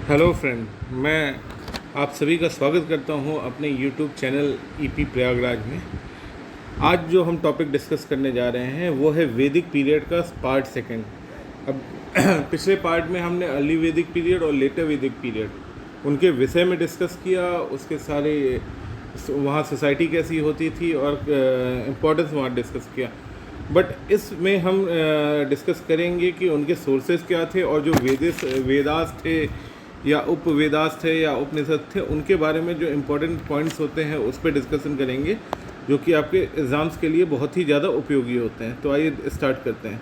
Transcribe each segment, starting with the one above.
Hello friend, मैं आप सभी का स्वागत करता हूं अपने यूट्यूब चैनल ईपी प्रयागराज में। आज जो हम टॉपिक डिस्कस करने जा रहे हैं वो है वैदिक पीरियड का पार्ट सेकंड। अब पिछले पार्ट में हमने अर्ली वैदिक पीरियड और लेटर वैदिक पीरियड उनके विषय में डिस्कस किया, उसके सारे वहाँ सोसाइटी कैसी होती थी और इम्पोर्टेंस वहाँ डिस्कस किया। बट इसमें हम डिस्कस करेंगे कि उनके सोर्सेज क्या थे और जो वेदास थे या उपवेदास थे या उपनिषद थे, उनके बारे में जो इम्पोर्टेंट पॉइंट्स होते हैं उस पर डिस्कशन करेंगे, जो कि आपके एग्ज़ाम्स के लिए बहुत ही ज़्यादा उपयोगी होते हैं। तो आइए स्टार्ट करते हैं।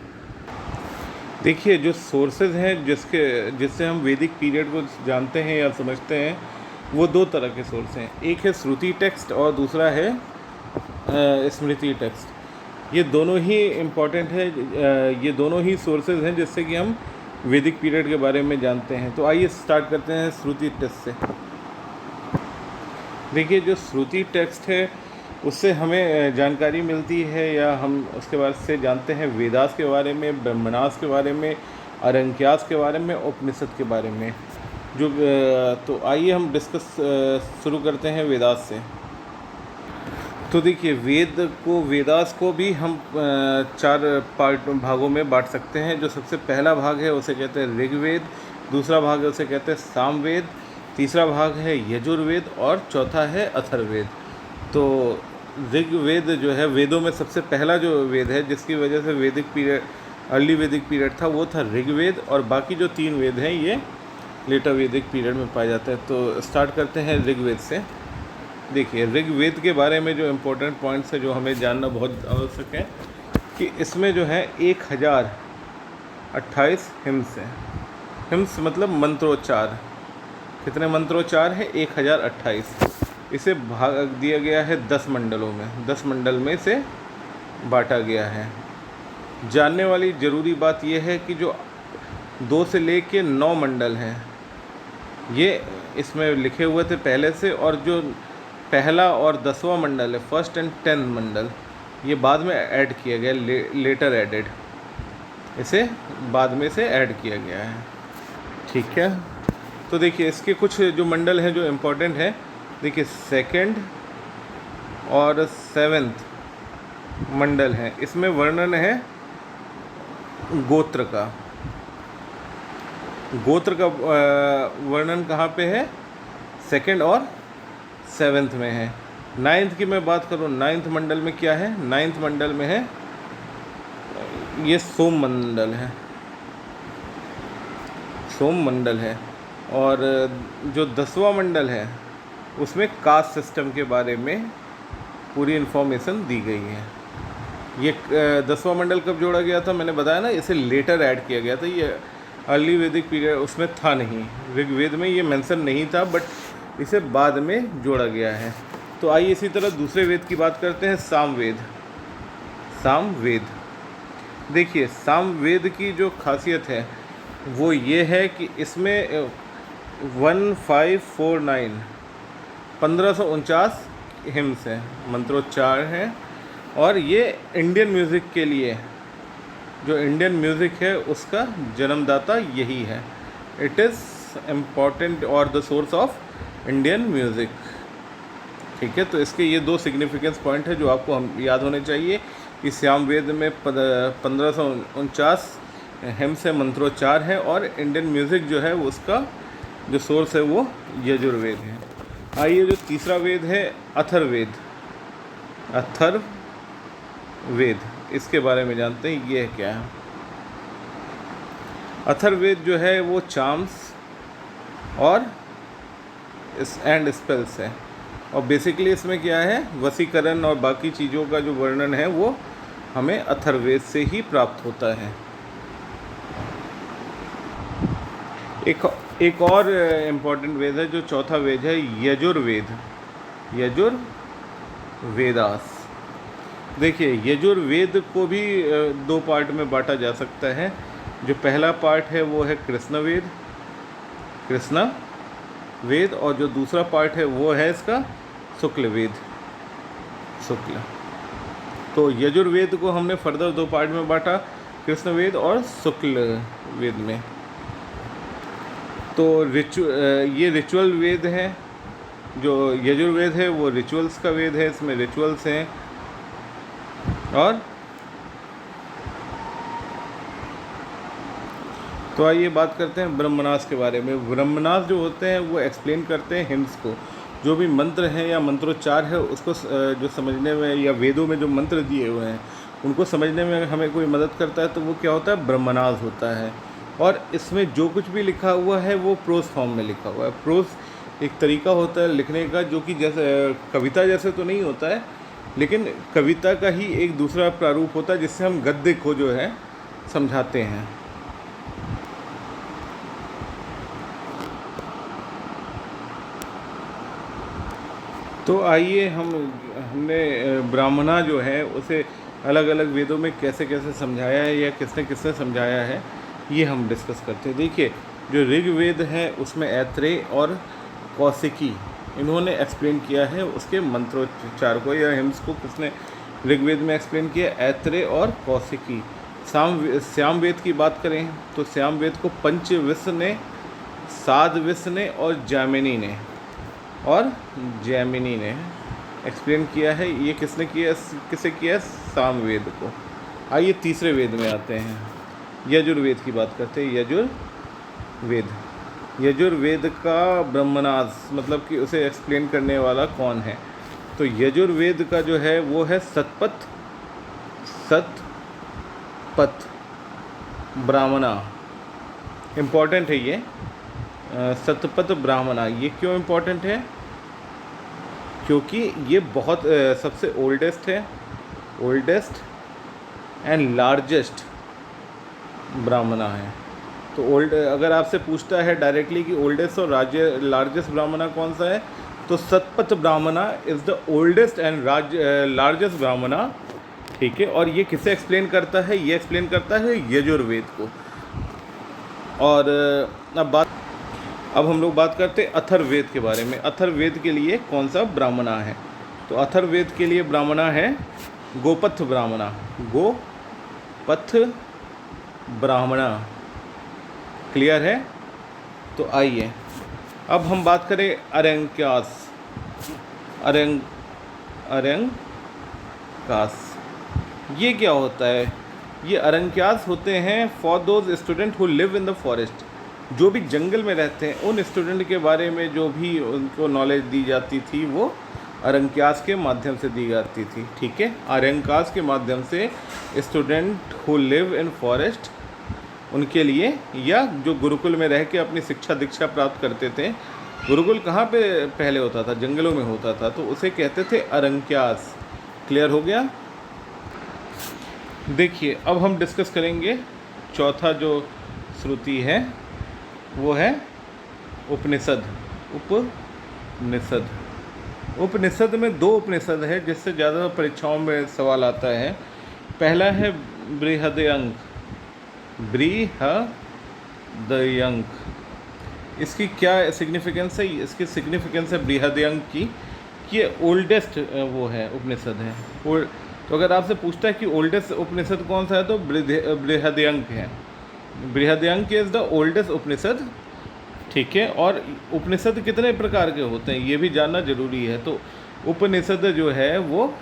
देखिए, जो सोर्सेज हैं जिससे हम वैदिक पीरियड को जानते हैं या समझते हैं, वो दो तरह के सोर्स हैं। एक है श्रुति टेक्स्ट और दूसरा है स्मृति टेक्स्ट। ये दोनों ही इम्पॉर्टेंट है। ये दोनों ही सोर्सेज हैं जिससे कि हम वैदिक पीरियड के बारे में जानते हैं। तो आइए स्टार्ट करते हैं श्रुति टेक्स्ट से। देखिए, जो श्रुति टेक्स्ट है उससे हमें जानकारी मिलती है या हम उसके बाद से जानते हैं वेदास के बारे में, ब्रह्मणास के बारे में, अरंक्यास के बारे में, उपनिषद के बारे में। तो आइए हम डिस्कस शुरू करते हैं वेदास से। तो देखिए, वेदास को भी हम चार भागों में बांट सकते हैं। जो सबसे पहला भाग है उसे कहते हैं ऋग्वेद, दूसरा भाग है उसे कहते हैं सामवेद, तीसरा भाग है यजुर्वेद और चौथा है अथर्ववेद। तो ऋग्वेद जो है वेदों में सबसे पहला जो वेद है, जिसकी वजह से वैदिक पीरियड, अर्ली वैदिक पीरियड था, वो था ऋग्वेद। और बाकी जो तीन वेद हैं ये लेटर वैदिक पीरियड में पाए जाते हैं। तो स्टार्ट करते हैं ऋग्वेद से। देखिए, ऋग्वेद के बारे में जो इम्पोर्टेंट पॉइंट्स है जो हमें जानना बहुत आवश्यक है कि इसमें जो है 1028 हिम्स हैं। हिम्स मतलब मंत्रोच्चार। कितने मंत्रोच्चार है? 1028। इसे भाग दिया गया है 10 मंडलों में। 10 मंडल में से बांटा गया है। जानने वाली ज़रूरी बात यह है कि जो 2 से लेके 9 मंडल हैं ये इसमें लिखे हुए थे पहले से, और जो पहला और 10वां मंडल है, फर्स्ट एंड 10th मंडल, ये बाद में ऐड किया गया, लेटर एडेड। इसे बाद में से ऐड किया गया है। ठीक है, तो देखिए इसके कुछ जो मंडल हैं जो इम्पोर्टेंट है। देखिए, 2nd और 7th मंडल हैं, इसमें वर्णन है गोत्र का। गोत्र का वर्णन कहाँ पे है? 2nd और 7th में है। 9th की मैं बात करूँ, 9th मंडल में क्या है? 9th मंडल में है ये सोम मंडल है। सोम मंडल है। और जो 10वां मंडल है उसमें कास्ट सिस्टम के बारे में पूरी इन्फॉर्मेशन दी गई है। ये 10वां मंडल कब जोड़ा गया था? मैंने बताया ना, इसे लेटर ऐड किया गया था। ये अर्ली वैदिक पीरियड उसमें था नहीं, ऋग्वेद में ये मेंशन नहीं था, बट इसे बाद में जोड़ा गया है। तो आइए इसी तरह दूसरे वेद की बात करते हैं, सामवेद। सामवेद, देखिए सामवेद की जो खासियत है वो ये है कि इसमें 1549 हिम्स हैं, मंत्रोच्चार हैं। और ये इंडियन म्यूज़िक के लिए, जो इंडियन म्यूज़िक है उसका जन्मदाता यही है। इट इज़ इम्पॉर्टेंट और the source of Indian music. ठीक है, तो इसके ये 2 सिग्निफिकेंस पॉइंट है जो आपको हम याद होने चाहिए कि सामवेद में 1549 हिम्स है, मंत्रोच्चार है, और इंडियन म्यूज़िक जो है उसका जो सोर्स है वो यजुर्वेद है। आइए, जो तीसरा वेद है अथर्ववेद। अथर्ववेद, इसके बारे में जानते हैं, ये क्या है? अथर्ववेद जो है वो चार्म्स और एंड स्पेल्स है। और बेसिकली इसमें क्या है, वशीकरण और बाकी चीज़ों का जो वर्णन है वो हमें अथर्ववेद से ही प्राप्त होता है। एक और इम्पॉर्टेंट वेद है, जो चौथा वेद है यजुर्वेद। यजुर्वेदास। देखिए, यजुर्वेद को भी 2 पार्ट में बांटा जा सकता है। जो पहला पार्ट है वो है कृष्णवेद, और जो दूसरा पार्ट है वो है इसका शुक्लवेद, शुक्ल। तो यजुर्वेद को हमने फर्दर 2 पार्ट में बांटा, कृष्णवेद और शुक्ल वेद में। तो ये रिचुअल वेद है। जो यजुर्वेद है वो रिचुअल्स का वेद है, इसमें रिचुअल्स हैं। और तो आइए बात करते हैं ब्रह्मनास के बारे में। ब्रह्मनास जो होते हैं वो एक्सप्लेन करते हैं हिम्स को, जो भी मंत्र हैं या मंत्रोच्चार है उसको जो समझने में, या वेदों में जो मंत्र दिए हुए हैं उनको समझने में हमें कोई मदद करता है तो वो क्या होता है, ब्रह्मनास होता है। और इसमें जो कुछ भी लिखा हुआ है वो प्रोस फॉर्म में लिखा हुआ है। प्रोस एक तरीका होता है लिखने का जो कि जैसे कविता जैसे तो नहीं होता है, लेकिन कविता का ही एक दूसरा प्रारूप होता है जिससे हम गद्य को जो है समझाते हैं। तो आइए हमने ब्राह्मणा जो है उसे अलग अलग वेदों में कैसे कैसे समझाया है या किसने किसने समझाया है ये हम डिस्कस करते हैं। देखिए, जो ऋग्वेद है उसमें ऐत्रेय और कौशिकी इन्होंने एक्सप्लेन किया है उसके मंत्रोच्चार को या हिम्स को। किसने ऋग्वेद में एक्सप्लेन किया, ऐत्रेय और कौशिकी। श्याम वेद की बात करें तो श्याम वेद को पंचविश ने, साधविश ने और जैमिनी ने एक्सप्लेन किया है। ये किसने किया, किसे किया, सामवेद को। आइए तीसरे वेद में आते हैं, यजुर्वेद की बात करते हैं। यजुर्वेद का ब्रह्मनास मतलब कि उसे एक्सप्लेन करने वाला कौन है, तो यजुर्वेद का जो है वो है सतपथ ब्राह्मणा। इम्पॉर्टेंट है ये सतपथ ब्राह्मणा। ये क्यों इम्पॉर्टेंट है, क्योंकि ये बहुत सबसे ओल्डेस्ट एंड लार्जेस्ट ब्राह्मणा है। तो अगर आपसे पूछता है डायरेक्टली कि ओल्डेस्ट और लार्जेस्ट ब्राह्मणा कौन सा है, तो सतपथ ब्राह्मणा is the oldest and largest ब्राह्मणा। ठीक है, और ये किसे एक्सप्लेन करता है, ये एक्सप्लेन करता है यजुर्वेद को। और अब हम लोग बात करते हैं अथर्ववेद के बारे में। अथर्ववेद के लिए कौन सा ब्राह्मणा है, तो अथर्ववेद के लिए ब्राह्मणा है गोपथ ब्राह्मणा। क्लियर है। तो आइए अब हम बात करें अरंक्यास। ये क्या होता है, ये अरंक्यास होते हैं for those student who live in the forest. जो भी जंगल में रहते हैं उन स्टूडेंट के बारे में जो भी उनको नॉलेज दी जाती थी वो अरंक्यास के माध्यम से दी जाती थी। ठीक है, अरंक्यास के माध्यम से student who live in forest उनके लिए, या जो गुरुकुल में रह के अपनी शिक्षा दीक्षा प्राप्त करते थे। गुरुकुल कहाँ पे पहले होता था, जंगलों में होता था, तो उसे कहते थे अरंक्यास। क्लियर हो गया। देखिए, अब हम डिस्कस करेंगे चौथा जो श्रुति है वो है उपनिषद। उपनिषद में दो उपनिषद है जिससे ज़्यादा परीक्षाओं में सवाल आता है। पहला है बृहदयंक। इसकी क्या सिग्निफिकेंस है, इसकी सिग्निफिकेंस है बृहदयंक की कि ये ओल्डेस्ट वो है उपनिषद है। तो अगर आपसे पूछता है कि ओल्डेस्ट उपनिषद कौन सा है तो बृहदयंक है। बृहदयंक इज़ द ओल्डेस्ट उपनिषद। ठीक है, और उपनिषद कितने प्रकार के होते हैं ये भी जानना जरूरी है। तो उपनिषद जो है वो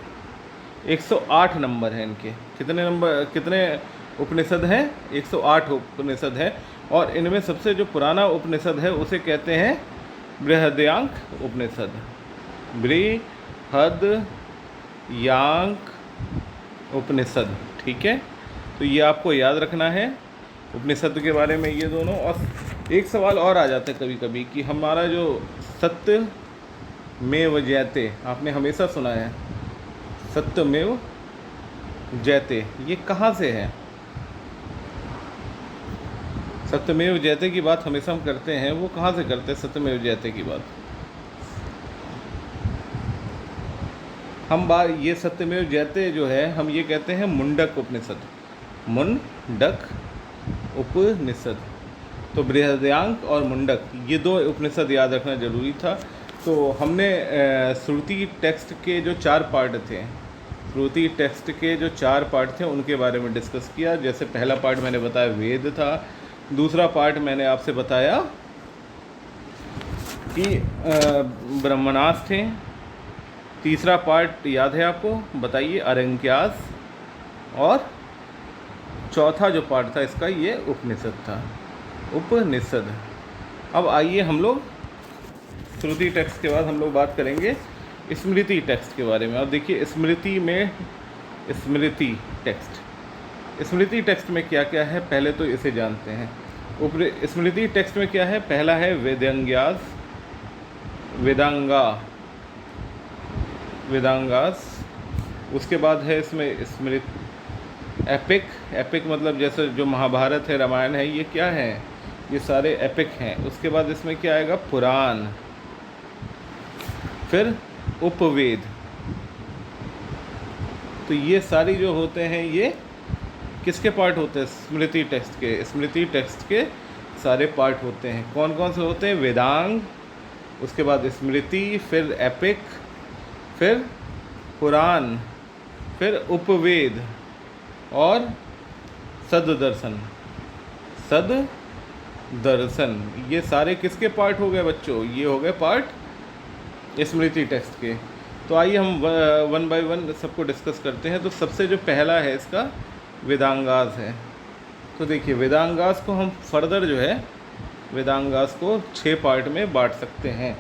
108 नंबर है इनके। कितने उपनिषद हैं, 108 उपनिषद है। और इनमें सबसे जो पुराना उपनिषद है उसे कहते हैं बृहदयांक उपनिषद। बृहदयांक उपनिषद। ठीक है, तो ये आपको याद रखना है उपनिषद के बारे में ये दोनों। और एक सवाल और आ जाता है कभी कभी कि हमारा जो सत्यमेव जयते, आपने हमेशा सुना है सत्यमेव जयते, ये कहाँ से है। सत्यमेव जयते की बात हमेशा हम करते हैं, वो कहाँ से करते हैं सत्यमेव जयते की बात। ये सत्यमेव जयते जो है हम ये कहते हैं मुंडक उपनिषद। तो बृहदयांक और मुंडक ये दो उपनिषद याद रखना जरूरी था। तो हमने श्रुति टेक्स्ट के जो 4 पार्ट थे उनके बारे में डिस्कस किया। जैसे पहला पार्ट मैंने बताया वेद था, दूसरा पार्ट मैंने आपसे बताया कि ब्रह्मणास थे। तीसरा पार्ट याद है आपको, बताइए, अरंक्यास। और चौथा जो पार्ट था इसका, ये उपनिषद था, उपनिषद। अब आइए हम लोग श्रुति टेक्स्ट के बाद हम लोग बात करेंगे स्मृति टेक्स्ट के बारे में। अब देखिए स्मृति में, स्मृति टेक्स्ट में क्या क्या है, पहले तो इसे जानते हैं। स्मृति टेक्स्ट में क्या है, पहला है वेदांग्यास, वेदांगास। उसके बाद है इसमें स्मृति एपिक मतलब जैसे जो महाभारत है, रामायण है, ये क्या है, ये सारे एपिक हैं। उसके बाद इसमें क्या आएगा, पुराण, फिर उपवेद। तो ये सारी जो होते हैं ये किसके पार्ट होते हैं, स्मृति टेक्स्ट के। स्मृति टेक्स्ट के सारे पार्ट होते हैं। कौन कौन से होते हैं, वेदांग, उसके बाद स्मृति, फिर एपिक, फिर पुराण, फिर उपवेद और सददर्शन। ये सारे किसके पार्ट हो गए बच्चों, ये हो गए पार्ट स्मृति टेक्स्ट के। तो आइए हम वन बाय वन सबको डिस्कस करते हैं। तो सबसे जो पहला है इसका वेदांगास है। तो देखिए वेदांगास को हम फर्दर जो है वेदांगास को 6 पार्ट में बांट सकते हैं।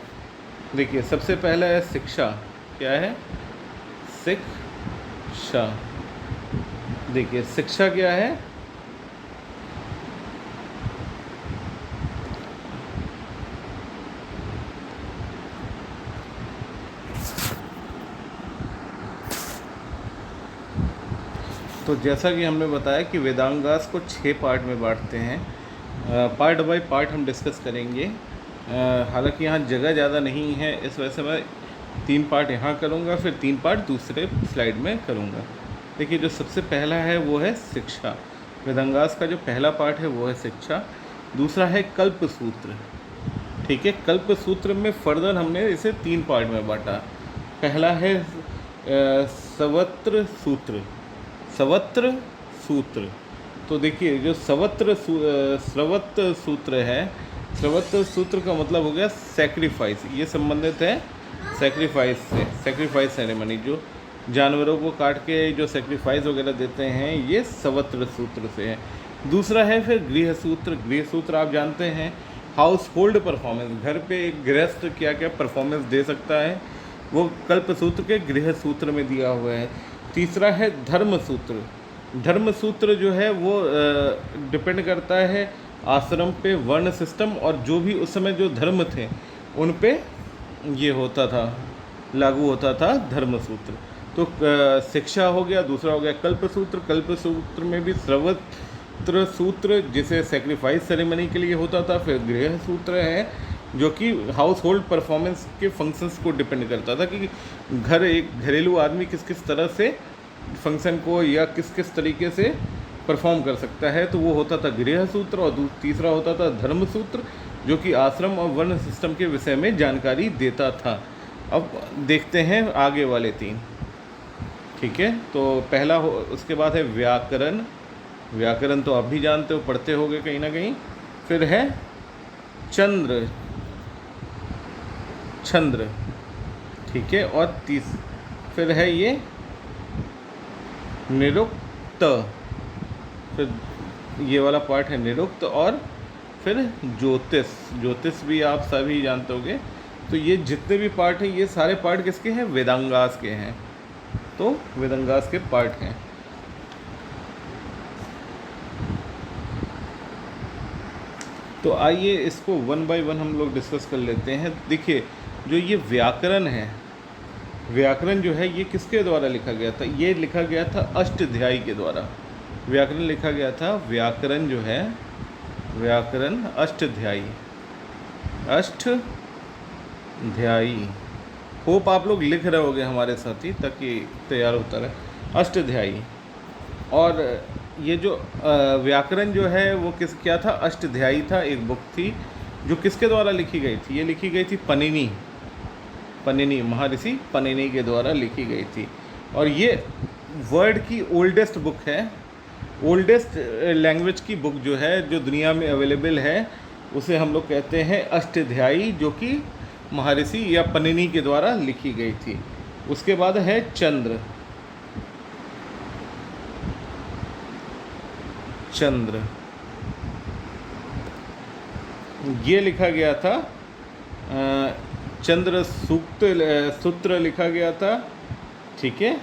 देखिए सबसे पहला है शिक्षा। क्या है, शिक्षा। देखिए शिक्षा क्या है, तो जैसा कि हमने बताया कि वेदांगास को 6 पार्ट में बांटते हैं। पार्ट बाय पार्ट हम डिस्कस करेंगे। हालांकि यहाँ जगह ज़्यादा नहीं है, इस वजह से मैं 3 पार्ट यहाँ करूँगा, फिर 3 पार्ट दूसरे स्लाइड में करूँगा। देखिए जो सबसे पहला है वो है शिक्षा। वेदांगास का जो पहला पार्ट है वो है शिक्षा। दूसरा है कल्प सूत्र। ठीक है, कल्प सूत्र में फर्दर हमने इसे 3 पार्ट में बांटा। पहला है सवत्र सूत्र। तो देखिए जो स्रवत सूत्र है, स्रवत सूत्र का मतलब हो गया सैक्रिफाइस। ये संबंधित है सैक्रिफाइस से, सैक्रिफाइस सेरेमनी, जो जानवरों को काट के जो सैक्रिफाइस वगैरह देते हैं, ये सवत्र सूत्र से है। दूसरा है फिर गृह सूत्र आप जानते हैं, हाउस होल्ड परफॉर्मेंस, घर पे एक गृहस्थ क्या क्या परफॉर्मेंस दे सकता है, वो कल्प सूत्र के गृह सूत्र में दिया हुआ है। तीसरा है धर्म सूत्र जो है वो डिपेंड करता है आश्रम पे, वर्ण सिस्टम, और जो भी उस समय जो धर्म थे उन पे ये होता था, लागू होता था धर्म सूत्र। तो शिक्षा हो गया, दूसरा हो गया कल्प सूत्र में भी स्रवत्र सूत्र जिसे सेक्रीफाइस सेरेमनी के लिए होता था। फिर गृह सूत्र है जो कि हाउस होल्ड परफॉर्मेंस के फंक्शंस को डिपेंड करता था कि एक घरेलू आदमी किस किस तरह से फंक्शन को या किस किस तरीके से परफॉर्म कर सकता है, तो वो होता था गृह सूत्र। और तीसरा होता था धर्म सूत्र जो कि आश्रम और वर्ण सिस्टम के विषय में जानकारी देता था। अब देखते हैं आगे वाले 3। ठीक है, तो पहला उसके बाद है व्याकरण तो आप भी जानते हो, पढ़ते होगे कहीं ना कहीं। फिर है छंद्र। ठीक है, और फिर है ये निरुक्त। फिर ये वाला पार्ट है निरुक्त। और फिर ज्योतिष भी आप सभी जानते होंगे। तो ये जितने भी पार्ट हैं, ये सारे पार्ट किसके हैं, वेदांगास के हैं। तो वेदांगास के पार्ट हैं। तो आइए इसको 1 बाय 1 हम लोग डिस्कस कर लेते हैं। देखिए जो ये व्याकरण है, व्याकरण जो है ये किसके द्वारा लिखा गया था, ये लिखा गया था अष्टाध्यायी के द्वारा। व्याकरण लिखा गया था, व्याकरण जो है व्याकरण अष्टाध्यायी। होप आप लोग लिख रहे होगे हमारे साथ ही, ताकि तैयार होता रहे। अष्टाध्यायी। और ये जो व्याकरण जो है वो क्या था, अष्टाध्यायी था। एक बुक थी जो किसके द्वारा लिखी गई थी, ये लिखी गई थी पनिनी, महर्षि पनिनी के द्वारा लिखी गई थी। और ये वर्ल्ड की ओल्डेस्ट बुक है, ओल्डेस्ट लैंग्वेज की बुक जो है, जो दुनिया में अवेलेबल है, उसे हम लोग कहते हैं अष्टाध्यायी, जो कि महर्षि या पनिनी के द्वारा लिखी गई थी। उसके बाद है चंद्र। चंद्र ये लिखा गया था, चंद्र सूत्र लिखा गया था, ठीक है,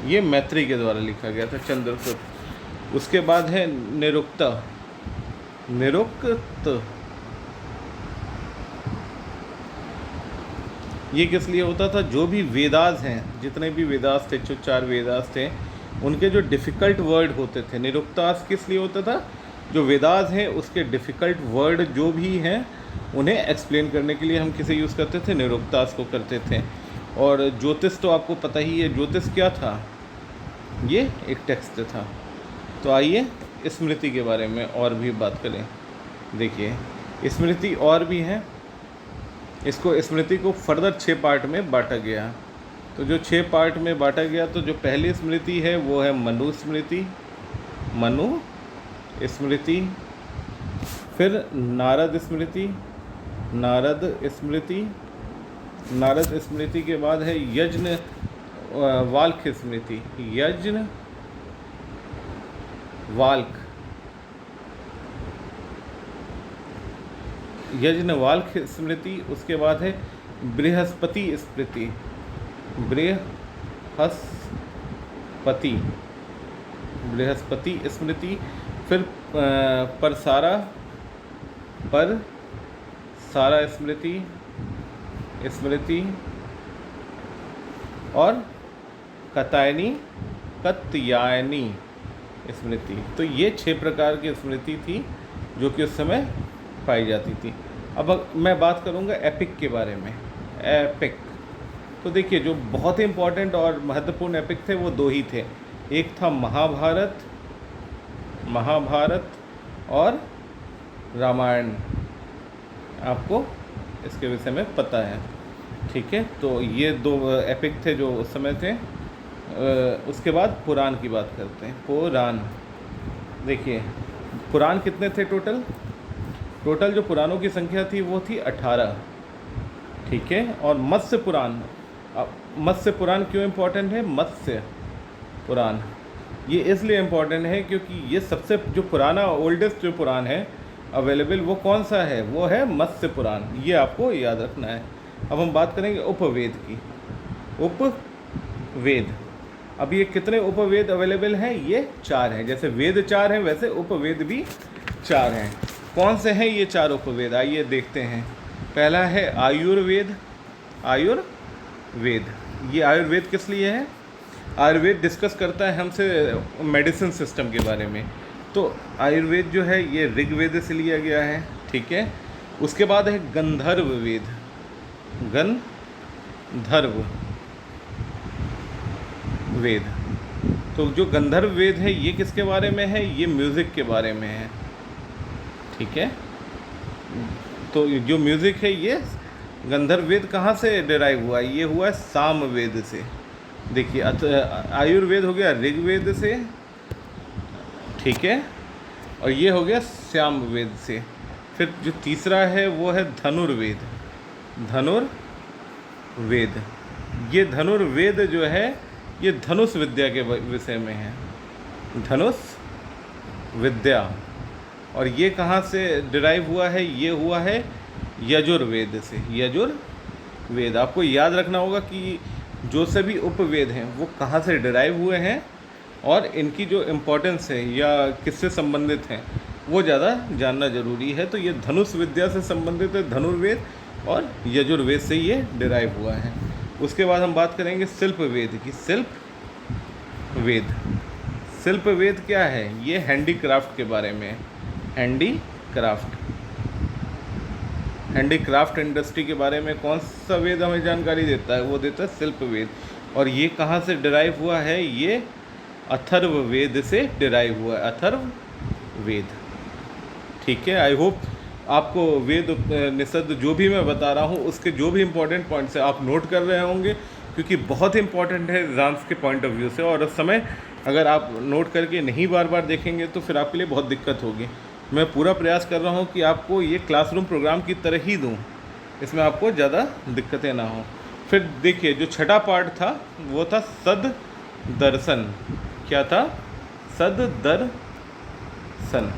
ये मैत्री के द्वारा लिखा गया था चंद्र सूत्र। उसके बाद है निरुक्त। ये किस लिए होता था? जो भी वेदास हैं, जितने भी वेदास थे, जो 4 वेदास थे, उनके जो डिफ़िकल्ट वर्ड होते थे, निरुक्तास किस लिए होता था? जो वेदास हैं उसके डिफ़िकल्ट वर्ड जो भी हैं उन्हें एक्सप्लेन करने के लिए हम किसे यूज़ करते थे? निरुक्तास को करते थे। और ज्योतिष तो आपको पता ही है, ज्योतिष क्या था? ये एक टेक्स्ट था। तो आइए स्मृति के बारे में और भी बात करें। देखिए स्मृति और भी है, इसको स्मृति को फर्दर 6 पार्ट में बांटा गया। तो जो 6 पार्ट में बांटा गया, तो जो पहली स्मृति है वो है मनु स्मृति, फिर नारद स्मृति, नारद स्मृति के बाद है यज्ञ वाल्क स्मृति, यज्ञवाल्क स्मृति। उसके बाद है बृहस्पति स्मृति, बृहस्पति स्मृति। फिर परसारा स्मृति और कात्यायनी स्मृति। तो ये 6 प्रकार की स्मृति थी जो कि उस समय पाई जाती थी। अब मैं बात करूँगा एपिक के बारे में। एपिक तो देखिए, जो बहुत ही इम्पोर्टेंट और महत्वपूर्ण एपिक थे वो 2 ही थे। एक था महाभारत और रामायण। आपको इसके विषय में पता है, ठीक है। तो ये 2 एपिक थे जो उस समय थे। उसके बाद पुराण की बात करते हैं। पुराण देखिए, पुराण कितने थे टोटल जो पुराणों की संख्या थी वो थी 18, ठीक है। और मत्स्य पुराण क्यों इम्पोर्टेंट है? मत्स्य पुराण ये इसलिए इम्पोर्टेंट है क्योंकि ये सबसे जो पुराना ओल्डेस्ट जो पुराण है अवेलेबल, वो कौन सा है? वो है मत्स्य पुराण। ये आपको याद रखना है। अब हम बात करेंगे उपवेद की। उपवेद, अब ये कितने उपवेद अवेलेबल हैं? ये 4 हैं। जैसे वेद 4 हैं वैसे उपवेद भी 4 हैं। कौन से हैं ये 4 उपवेद? आइए देखते हैं। पहला है आयुर्वेद। ये आयुर्वेद किस लिए है? आयुर्वेद डिस्कस करता है हमसे मेडिसिन सिस्टम के बारे में। तो आयुर्वेद जो है ये ऋग्वेद से लिया गया है, ठीक है। उसके बाद है गंधर्व वेद। तो जो गंधर्व वेद है ये किसके बारे में है? ये म्यूज़िक के बारे में है, ठीक है। तो जो म्यूज़िक है ये गंधर्व वेद कहाँ से डिराइव हुआ? ये हुआ है साम वेद से। देखिए आयुर्वेद हो गया ऋग्वेद से, ठीक है, और ये हो गया श्याम वेद से। फिर जो तीसरा है वो है धनुर्वेद। ये धनुर्वेद जो है ये धनुष विद्या के विषय में है, धनुष विद्या। और ये कहाँ से डिराइव हुआ है? ये हुआ है यजुर्वेद से। यजुर्वेद आपको याद रखना होगा कि जो सभी उपवेद हैं वो कहाँ से डिराइव हुए हैं और इनकी जो इम्पोर्टेंस है या किससे संबंधित हैं वो ज़्यादा जानना ज़रूरी है। तो ये धनुष विद्या से संबंधित है, धनुर्वेद, और यजुर्वेद से ये डिराइव हुआ है। उसके बाद हम बात करेंगे शिल्प वेद की। शिल्प वेद क्या है? ये हैंडीक्राफ्ट के बारे में है। हैंडीक्राफ्ट इंडस्ट्री के बारे में कौन सा वेद हमें जानकारी देता है? वो देता है शिल्प वेद। और ये कहाँ से डिराइव हुआ है? ये अथर्व वेद से डिराइव हुआ है, अथर्व वेद, ठीक है। आई होप आपको वेद निषद जो भी मैं बता रहा हूँ उसके जो भी इम्पोर्टेंट पॉइंट्स हैं आप नोट कर रहे होंगे, क्योंकि बहुत इंपॉर्टेंट है एग्ज़ाम्स के पॉइंट ऑफ व्यू से। और उस समय अगर आप नोट करके नहीं बार बार देखेंगे तो फिर आपके लिए बहुत दिक्कत होगी। मैं पूरा प्रयास कर रहा हूँ कि आपको ये क्लासरूम प्रोग्राम की तरह ही दूँ, इसमें आपको ज़्यादा दिक्कतें ना हो। फिर देखिए जो छठा पार्ट था वो था सद दर्शन। क्या था? सद दर्शन।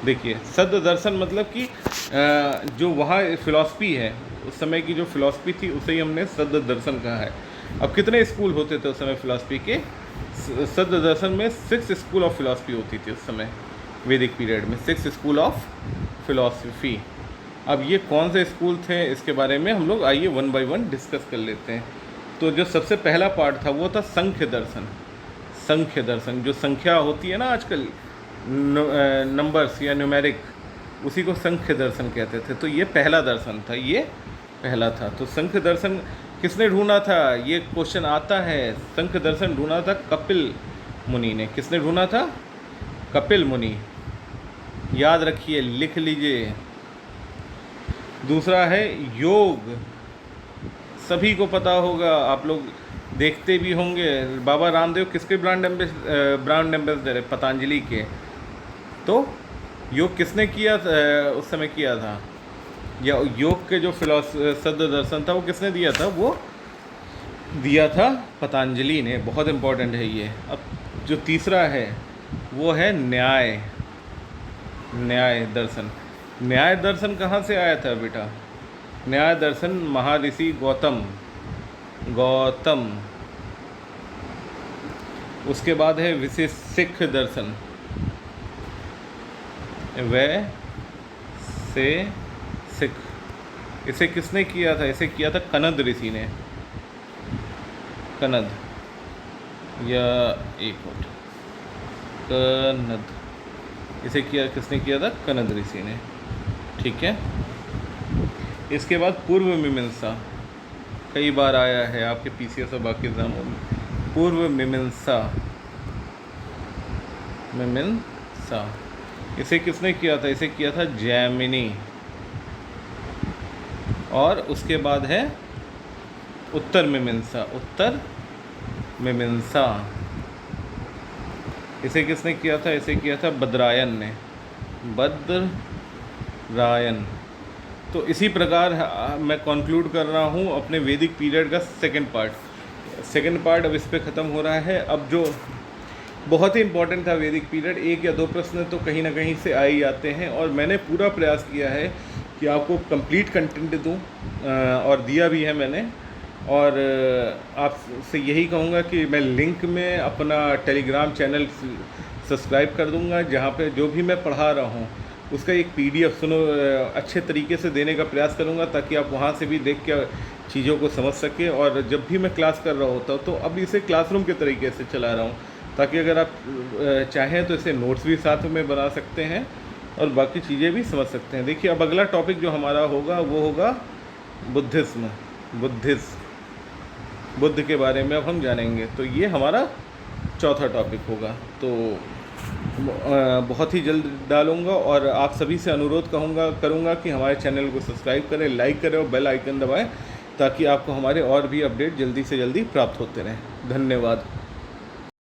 देखिए सद दर्शन मतलब कि जो वहाँ फ़िलॉसफी है, उस समय की जो फ़िलॉसफी थी उसे ही हमने सद दर्शन कहा है। अब कितने स्कूल होते थे उस समय फ़िलॉसफी के? सद दर्शन में 6 स्कूल ऑफ फ़िलॉसफी होती थी उस समय, वैदिक पीरियड में 6 स्कूल ऑफ फ़िलॉसफी। अब ये कौन से स्कूल थे इसके बारे में हम लोग आइए वन बाय वन डिस्कस कर लेते हैं। तो जो सबसे पहला पार्ट था वो था संख्य दर्शन। संख्य दर्शन, जो संख्या होती है ना आजकल, नंबर्स या न्यूमेरिक, उसी को संख्य दर्शन कहते थे। तो ये पहला दर्शन था, ये पहला था। तो संख्य दर्शन किसने ढूंढा था? ये क्वेश्चन आता है। संख्य दर्शन ढूंढा था कपिल मुनि ने। किसने ढूंढा था? कपिल मुनि। याद रखिए, लिख लीजिए। दूसरा है योग। सभी को पता होगा, आप लोग देखते भी होंगे। बाबा रामदेव किसके ब्रांड एम्बेसडर है? पतंजलि के। तो योग किसने किया उस समय किया था, या योग के जो सद दर्शन था वो किसने दिया था? वो दिया था पतंजलि ने। बहुत इम्पोर्टेंट है ये। अब जो तीसरा है वो है न्याय दर्शन। न्याय दर्शन कहाँ से आया था बेटा? न्याय दर्शन महर्षि गौतम। उसके बाद है वैशेषिक दर्शन। वैशेषिक, इसे किसने किया था? इसे किया था कनद ऋषि ने। कनद, या एक मिनट, कनद, इसे किसने किया था? कनद ऋषि ने। ठीक है। इसके बाद पूर्व मीमांसा, कई बार आया है आपके पीसीएस और बाकी एग्जामों में। पूर्व मीमांसा, इसे किसने किया था? इसे किया था जैमिनी। और उसके बाद है उत्तर मीमांसा। इसे किसने किया था? इसे किया था बद्रायन ने। बद्रायन। तो इसी प्रकार मैं कंक्लूड कर रहा हूँ अपने वैदिक पीरियड का सेकंड पार्ट अब इस पे ख़त्म हो रहा है। अब जो बहुत ही इम्पोर्टेंट था वैदिक पीरियड, 1 या 2 प्रश्न तो कहीं ना कहीं से आ ही आते हैं, और मैंने पूरा प्रयास किया है कि आपको कंप्लीट कंटेंट दूं, और दिया भी है मैंने। और आपसे यही कहूँगा कि मैं लिंक में अपना टेलीग्राम चैनल सब्सक्राइब कर दूंगा, जहाँ पे जो भी मैं पढ़ा रहा हूँ उसका एक PDF अच्छे तरीके से देने का प्रयास करूँगा, ताकि आप वहाँ से भी देख के चीज़ों को समझ सकें। और जब भी मैं क्लास कर रहा होता हूँ तो अब इसे क्लासरूम के तरीके से चला रहा हूँ, ताकि अगर आप चाहें तो इसे नोट्स भी साथ में बना सकते हैं और बाकी चीज़ें भी समझ सकते हैं। देखिए अब अगला टॉपिक जो हमारा होगा वो होगा बुद्धिज़्म। बुद्ध के बारे में अब हम जानेंगे। तो ये हमारा चौथा टॉपिक होगा। तो बहुत ही जल्द डालूंगा, और आप सभी से अनुरोध करूंगा कि हमारे चैनल को सब्सक्राइब करें, लाइक करें और बेल आइकन दबाएं, ताकि आपको हमारे और भी अपडेट जल्दी से जल्दी प्राप्त होते रहें। धन्यवाद।